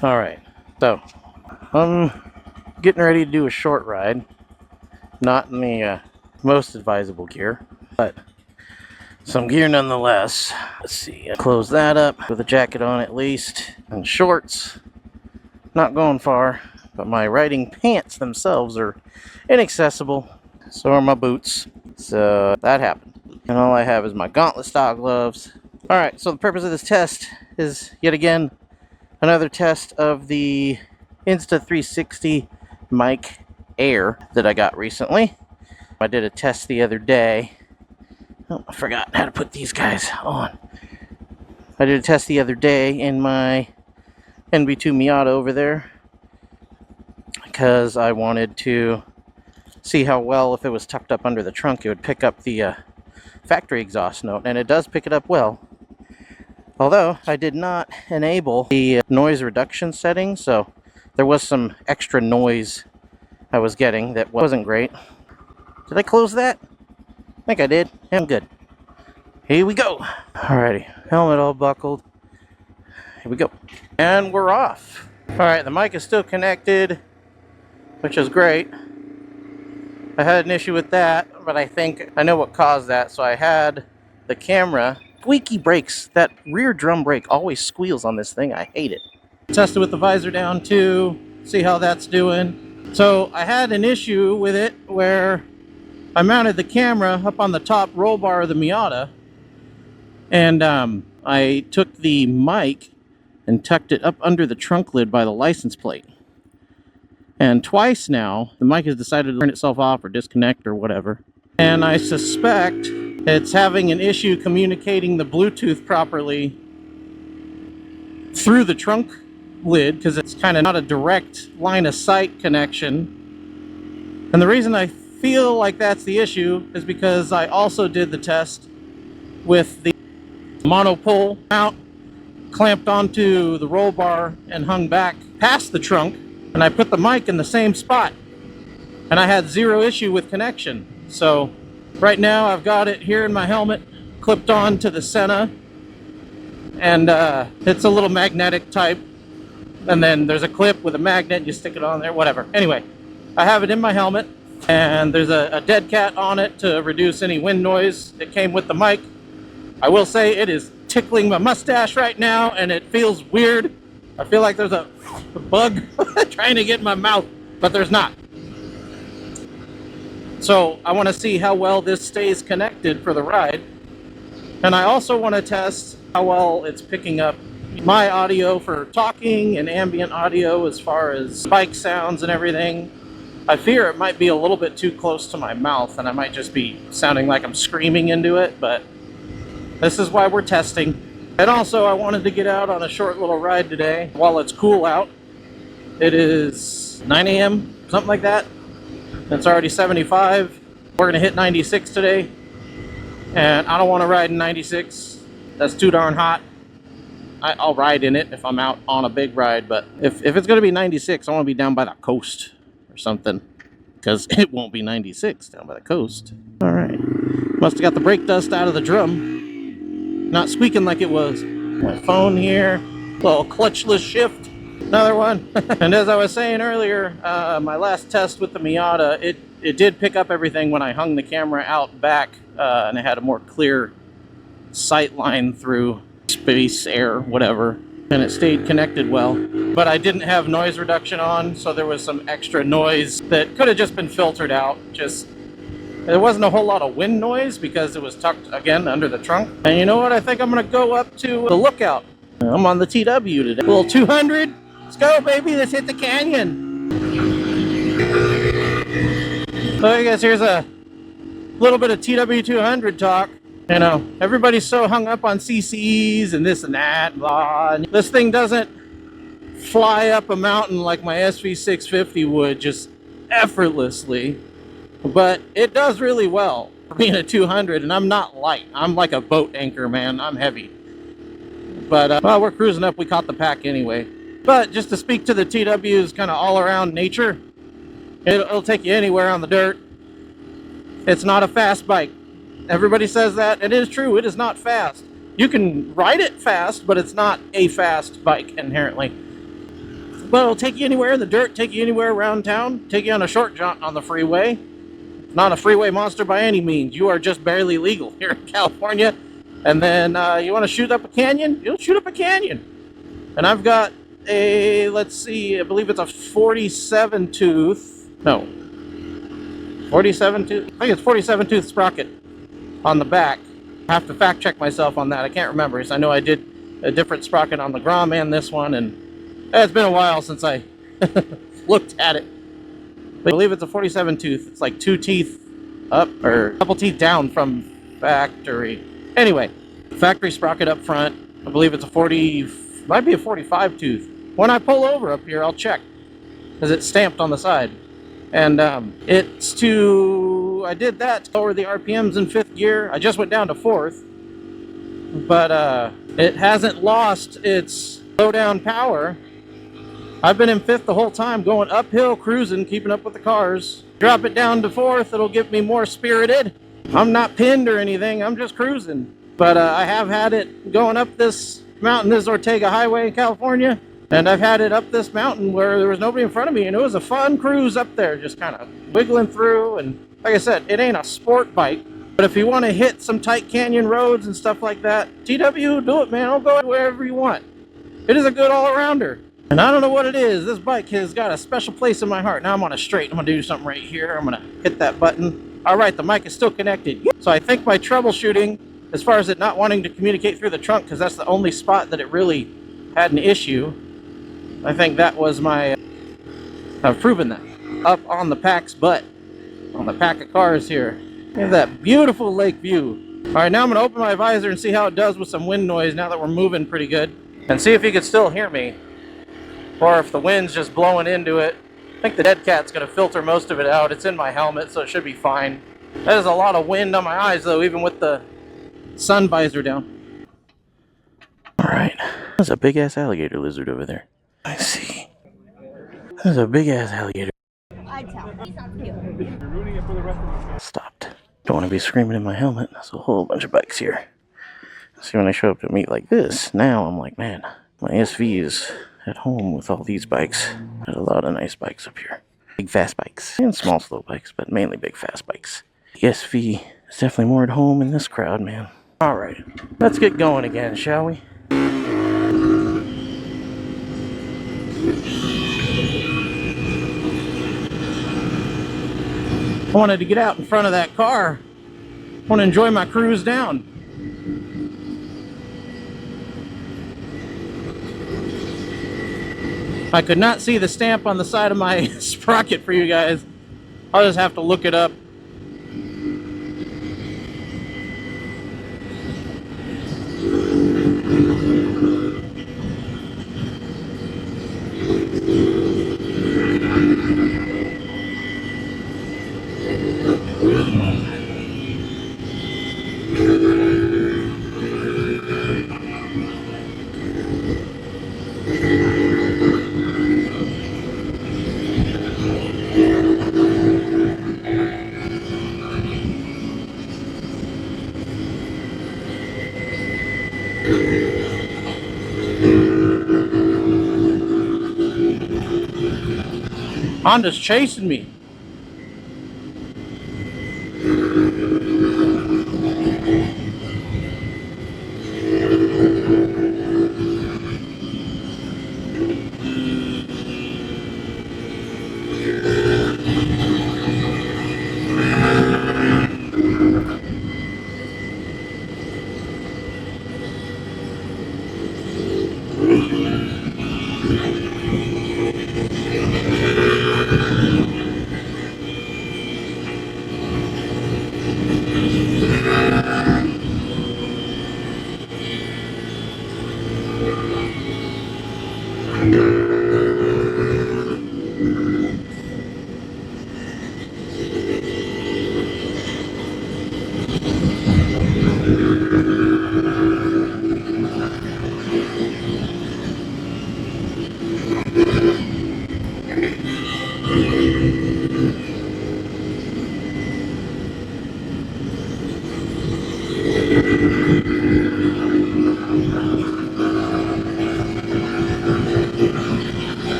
All right, so I'm getting ready to do a short ride. Not in the most advisable gear, but some gear nonetheless. Let's see, close that up with a jacket on at least, and shorts. Not going far, but my riding pants themselves are inaccessible. So are my boots. So that happened. And all I have is my gauntlet style gloves. All right, so the purpose of this test is yet again another test of the Insta360 mic Air that I got recently. I did a test the other day. Oh, I forgot how to put these guys on. I did a test the other day in my NB2 Miata over there because I wanted to see how well, if it was tucked up under the trunk, it would pick up the factory exhaust note, and it does pick it up well. Although I did not enable the noise reduction setting, so there was some extra noise I was getting that wasn't great. Did I close that? I think I did. I'm good. Here we go. Alrighty, helmet all buckled. Here we go. And we're off. Alright, the mic is still connected, which is great. I had an issue with that, but I think I know what caused that. So I had the camera. Squeaky brakes. That rear drum brake always squeals on this thing. I hate it. Tested with the visor down too. See how that's doing. So I had an issue with it where I mounted the camera up on the top roll bar of the Miata, and I took the mic and tucked it up under the trunk lid by the license plate. And twice now, the mic has decided to turn itself off or disconnect or whatever. And I suspect it's having an issue communicating the Bluetooth properly through the trunk lid, because it's kind of not a direct line of sight connection. And the reason I feel like that's the issue is because I also did the test with the monopole mount clamped onto the roll bar and hung back past the trunk. And I put the mic in the same spot, and I had zero issue with connection. So right now I've got it here in my helmet, clipped on to the Senna, and it's a little magnetic type, and then there's a clip with a magnet, you stick it on there, whatever. Anyway, I have it in my helmet, and there's a dead cat on it to reduce any wind noise. It came with the mic. I will say it is tickling my mustache right now, and it feels weird. I feel like there's a bug trying to get in my mouth, but there's not. So I want to see how well this stays connected for the ride. And I also want to test how well it's picking up my audio for talking and ambient audio as far as bike sounds and everything. I fear it might be a little bit too close to my mouth, and I might just be sounding like I'm screaming into it, but this is why we're testing. And also, I wanted to get out on a short little ride today while it's cool out. It is 9 a.m., something like that. It's already 75. We're going to hit 96 today. And I don't want to ride in 96. That's too darn hot. I'll ride in it if I'm out on a big ride. But if it's going to be 96, I want to be down by the coast or something. Because it won't be 96 down by the coast. All right. Must have got the brake dust out of the drum. Not squeaking like it was. My phone here, little clutchless shift, another one. And as I was saying earlier, my last test with the Miata, it did pick up everything when I hung the camera out back, and it had a more clear sight line through space, air, whatever, and it stayed connected well. But I didn't have noise reduction on, so there was some extra noise that could have just been filtered out. There wasn't a whole lot of wind noise because it was tucked, again, under the trunk. And you know what? I think I'm going to go up to the lookout. I'm on the TW today. Little 200. Let's go, baby. Let's hit the canyon. So I guess here's a little bit of TW200 talk. You know, everybody's so hung up on CCs and this and that, blah. And this thing doesn't fly up a mountain like my SV650 would, just effortlessly. But it does really well for being a 200, and I'm not light. I'm like a boat anchor, man. I'm heavy. But, well, we're cruising up. We caught the pack anyway. But just to speak to the TW's kind of all-around nature, it'll take you anywhere on the dirt. It's not a fast bike. Everybody says that. It is true. It is not fast. You can ride it fast, but it's not a fast bike inherently. Well, it'll take you anywhere in the dirt, take you anywhere around town, take you on a short jaunt on the freeway. Not a freeway monster by any means. You are just barely legal here in California. And then you want to shoot up a canyon? You'll shoot up a canyon. And I've got a, let's see, I believe it's a 47 tooth. No. 47 tooth? I think it's 47 tooth sprocket on the back. I have to fact check myself on that. I can't remember. I know I did a different sprocket on the Grom and this one, and it's been a while since I looked at it. But I believe it's a 47 tooth. It's like 2 teeth up, or a couple teeth down from factory. Anyway, factory sprocket up front. I believe it's a 40, might be a 45 tooth. When I pull over up here, I'll check, because it's stamped on the side. And it's to, I did that to lower the RPMs in 5th gear. I just went down to 4th. But it hasn't lost its low down power. I've been in 5th the whole time, going uphill, cruising, keeping up with the cars. Drop it down to 4th, it'll get me more spirited. I'm not pinned or anything, I'm just cruising. But I have had it going up this mountain, this Ortega Highway in California. And I've had it up this mountain where there was nobody in front of me, and it was a fun cruise up there, just kind of wiggling through. And like I said, it ain't a sport bike, but if you want to hit some tight canyon roads and stuff like that, TW, do it, man. I'll go wherever you want. It is a good all-arounder. And I don't know what it is. This bike has got a special place in my heart. Now I'm on a straight. I'm going to do something right here. I'm going to hit that button. All right, the mic is still connected. So I think my troubleshooting, as far as it not wanting to communicate through the trunk, because that's the only spot that it really had an issue, I think that was my, I've proven that. Up on the pack's butt, on the pack of cars here. Look at that beautiful lake view. All right, now I'm going to open my visor and see how it does with some wind noise now that we're moving pretty good. And see if you can still hear me. Or if the wind's just blowing into it. I think the dead cat's going to filter most of it out. It's in my helmet, so it should be fine. That is a lot of wind on my eyes, though, even with the sun visor down. All right. There's a big-ass alligator lizard over there. I see. There's a big-ass alligator. Stopped. Don't want to be screaming in my helmet. There's a whole bunch of bikes here. See, when I show up to meet like this, now I'm like, man, my SV is at home with all these bikes. There's a lot of nice bikes up here. Big fast bikes. And small slow bikes, but mainly big fast bikes. The SV is definitely more at home in this crowd, man. Alright, let's get going again, shall we? I wanted to get out in front of that car. I want to enjoy my cruise down. I could not see the stamp on the side of my sprocket for you guys. I'll just have to look it up. Honda's chasing me.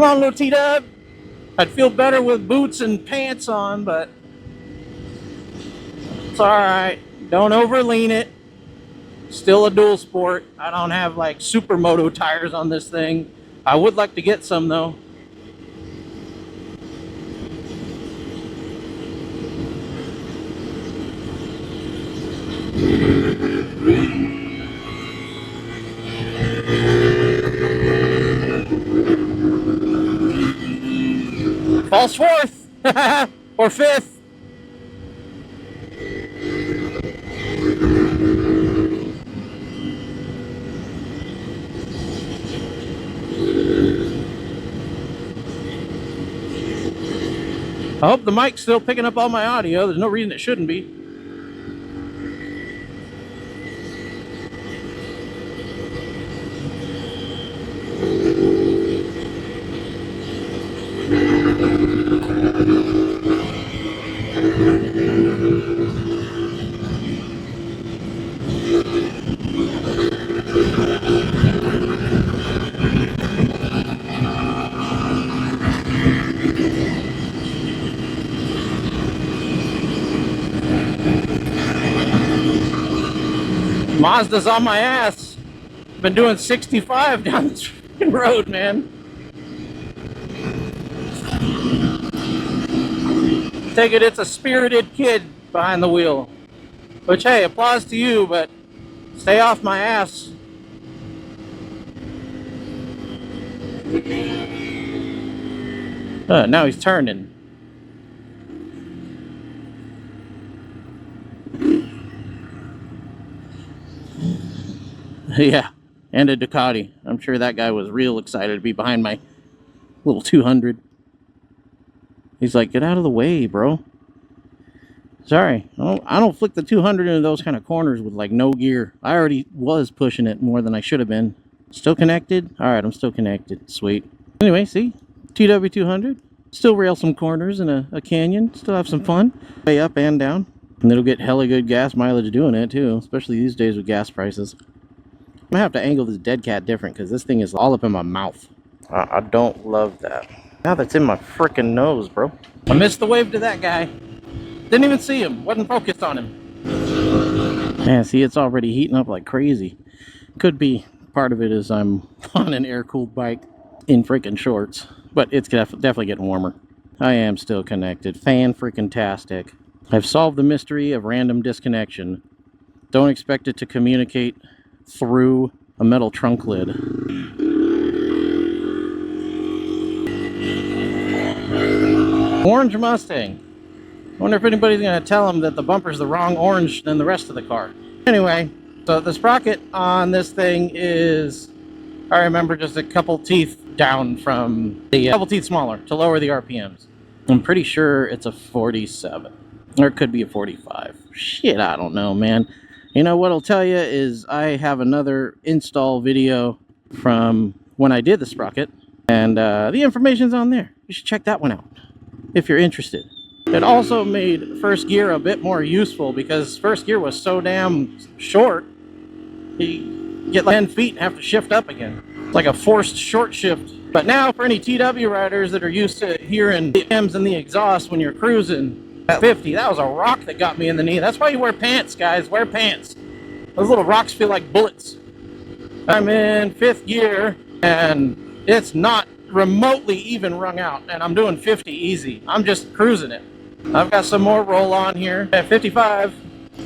Come on, little T-Dub. I'd feel better with boots and pants on, but it's alright. Don't overlean it. Still a dual sport. I don't have like supermoto tires on this thing. I would like to get some though. False fourth or fifth. I hope the mic's still picking up all my audio. There's no reason it shouldn't be. Mazda's on my ass. Been doing 65 down this road, man. Take it, it's a spirited kid behind the wheel. Which, hey, applause to you, but stay off my ass. Now he's turning. Yeah, and a Ducati. I'm sure that guy was real excited to be behind my little 200. He's like, get out of the way, bro. Sorry, I don't flick the 200 into those kind of corners with like no gear. I already was pushing it more than I should have been. Still connected? All right, I'm still connected. Sweet. Anyway, see? TW200. Still rail some corners in a canyon. Still have some fun. Way up and down. And it'll get hella good gas mileage doing it too. Especially these days with gas prices. I'm gonna have to angle this dead cat different because this thing is all up in my mouth. I don't love that. Now that's in my freaking nose, bro. I missed the wave to that guy. Didn't even see him. Wasn't focused on him. Yeah, see, it's already heating up like crazy. Could be part of it is I'm on an air-cooled bike in freaking shorts. But it's definitely getting warmer. I am still connected. Fan-freaking-tastic. I've solved the mystery of random disconnection. Don't expect it to communicate through a metal trunk lid. Orange Mustang. I wonder if anybody's going to tell him that the bumper's the wrong orange than the rest of the car. Anyway, so the sprocket on this thing is, I remember, just a couple teeth down from the couple teeth smaller to lower the RPMs. I'm pretty sure it's a 47. Or it could be a 45. Shit, I don't know, man. You know what I'll tell you is I have another install video from when I did the sprocket, and the information's on there. You should check that one out if you're interested. It also made first gear a bit more useful because first gear was so damn short. You get like 10 feet and have to shift up again. It's like a forced short shift. But now for any TW riders that are used to hearing the M's in the exhaust when you're cruising, at 50, that was a rock that got me in the knee. That's why you wear pants, guys. Wear pants. Those little rocks feel like bullets. I'm in 5th gear, and it's not remotely even wrung out, and I'm doing 50 easy. I'm just cruising it. I've got some more roll on here at 55.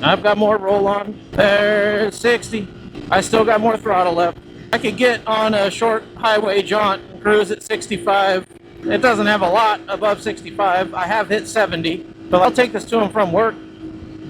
I've got more roll on. There's 60. I still got more throttle left. I could get on a short highway jaunt and cruise at 65. It doesn't have a lot above 65. I have hit 70. But I'll take this to and from work,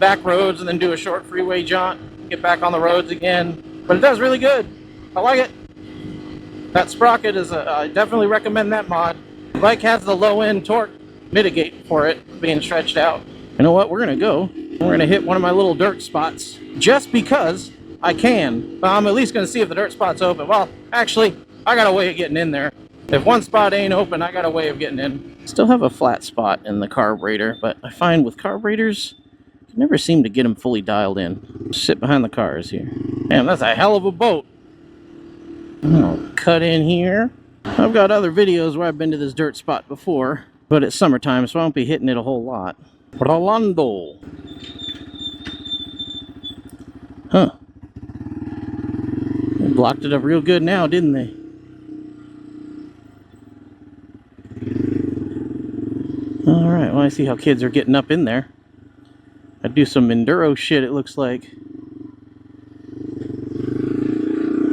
back roads, and then do a short freeway jaunt, get back on the roads again. But it does really good. I like it. That sprocket is I definitely recommend that mod. The bike has the low end torque mitigate for it being stretched out. You know what? We're gonna go. We're gonna hit one of my little dirt spots just because I can. But I'm at least gonna see if the dirt spot's open. Well, actually, I got a way of getting in there. If one spot ain't open, I got a way of getting in. Still have a flat spot in the carburetor, but I find with carburetors, I never seem to get them fully dialed in. Sit behind the cars here. Damn, that's a hell of a boat. I'll cut in here. I've got other videos where I've been to this dirt spot before, but it's summertime, so I won't be hitting it a whole lot. Rolando. Huh. They blocked it up real good now, didn't they? Alright, well I see how kids are getting up in there. I do some enduro shit, it looks like.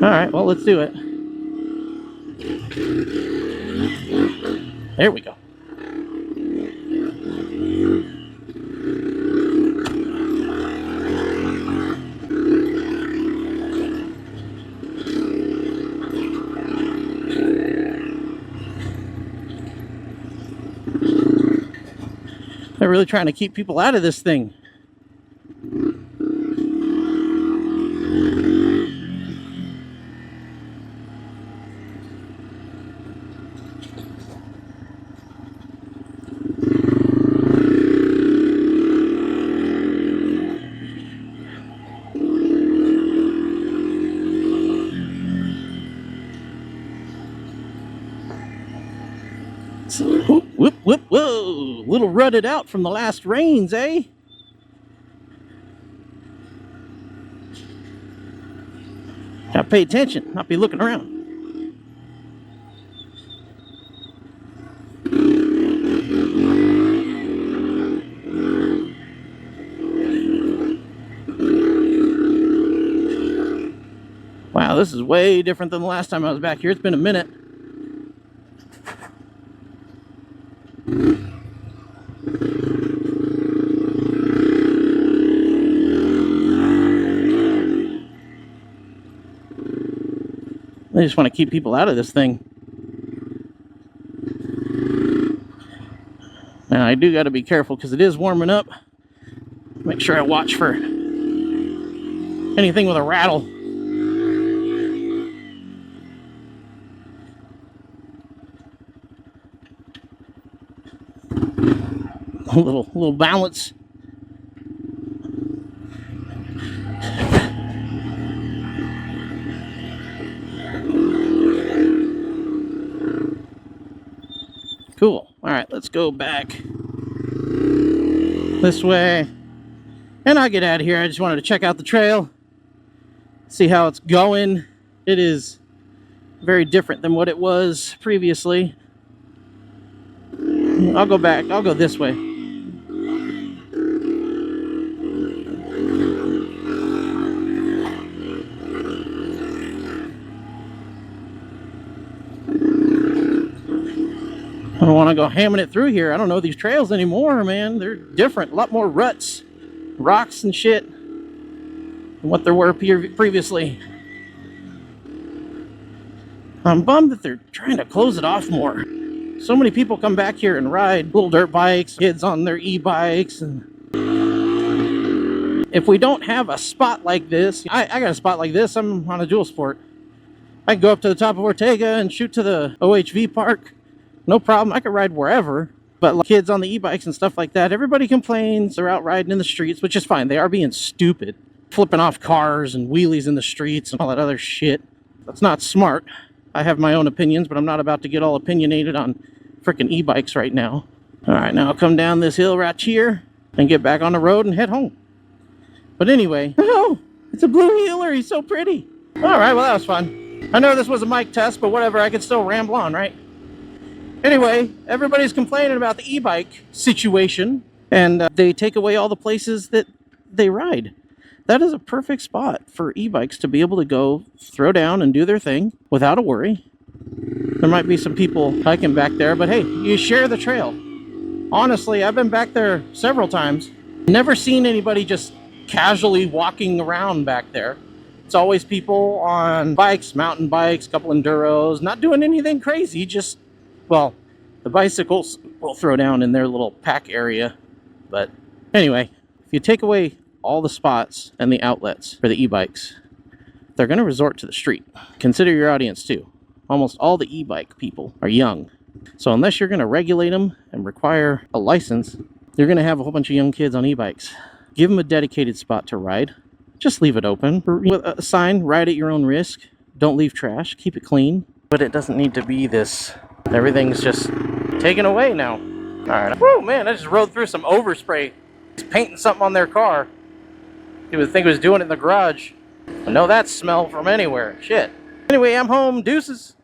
Alright, well let's do it. There we go. They're really trying to keep people out of this thing. Whoop, whoop, whoop, whoa! A little rutted out from the last rains, eh? Gotta pay attention, not be looking around. Wow, this is way different than the last time I was back here. It's been a minute. They just want to keep people out of this thing. Now, I do got to be careful because it is warming up. Make sure I watch for anything with a rattle. A little balance. Cool. All right, let's go back this way. And I'll get out of here. I just wanted to check out the trail, see how it's going. It is very different than what it was previously. I'll go back. I'll go this way. I don't want to go hamming it through here. I don't know these trails anymore, man. They're different. A lot more ruts, rocks and shit than what there were previously. I'm bummed that they're trying to close it off more. So many people come back here and ride little dirt bikes, kids on their e-bikes. And if we don't have a spot like this, I got a spot like this. I'm on a dual sport. I can go up to the top of Ortega and shoot to the OHV park. No problem. I could ride wherever. But like kids on the e-bikes and stuff like that, everybody complains they're out riding in the streets, which is fine. They are being stupid. Flipping off cars and wheelies in the streets and all that other shit. That's not smart. I have my own opinions, but I'm not about to get all opinionated on freaking e-bikes right now. Alright, now I'll come down this hill right here and get back on the road and head home. But anyway, oh, it's a blue heeler. He's so pretty. Alright, well that was fun. I know this was a mic test, but whatever. I could still ramble on, right? Anyway, everybody's complaining about the e-bike situation, and they take away all the places that they ride. That is a perfect spot for e-bikes to be able to go throw down and do their thing without a worry. There might be some people hiking back there, but hey, you share the trail. Honestly, I've been back there several times. Never seen anybody just casually walking around back there. It's always people on bikes, mountain bikes, couple enduros, not doing anything crazy, just, well, the bicycles will throw down in their little pack area. But anyway, if you take away all the spots and the outlets for the e-bikes, they're going to resort to the street. Consider your audience too. Almost all the e-bike people are young. So unless you're going to regulate them and require a license, you're going to have a whole bunch of young kids on e-bikes. Give them a dedicated spot to ride. Just leave it open. With a sign, ride at your own risk. Don't leave trash. Keep it clean. But it doesn't need to be this. Everything's just taken away now. Alright. Woo, man, I just rode through some overspray. He's painting something on their car. You would think he was doing it in the garage. I know that smell from anywhere. Shit. Anyway, I'm home. Deuces.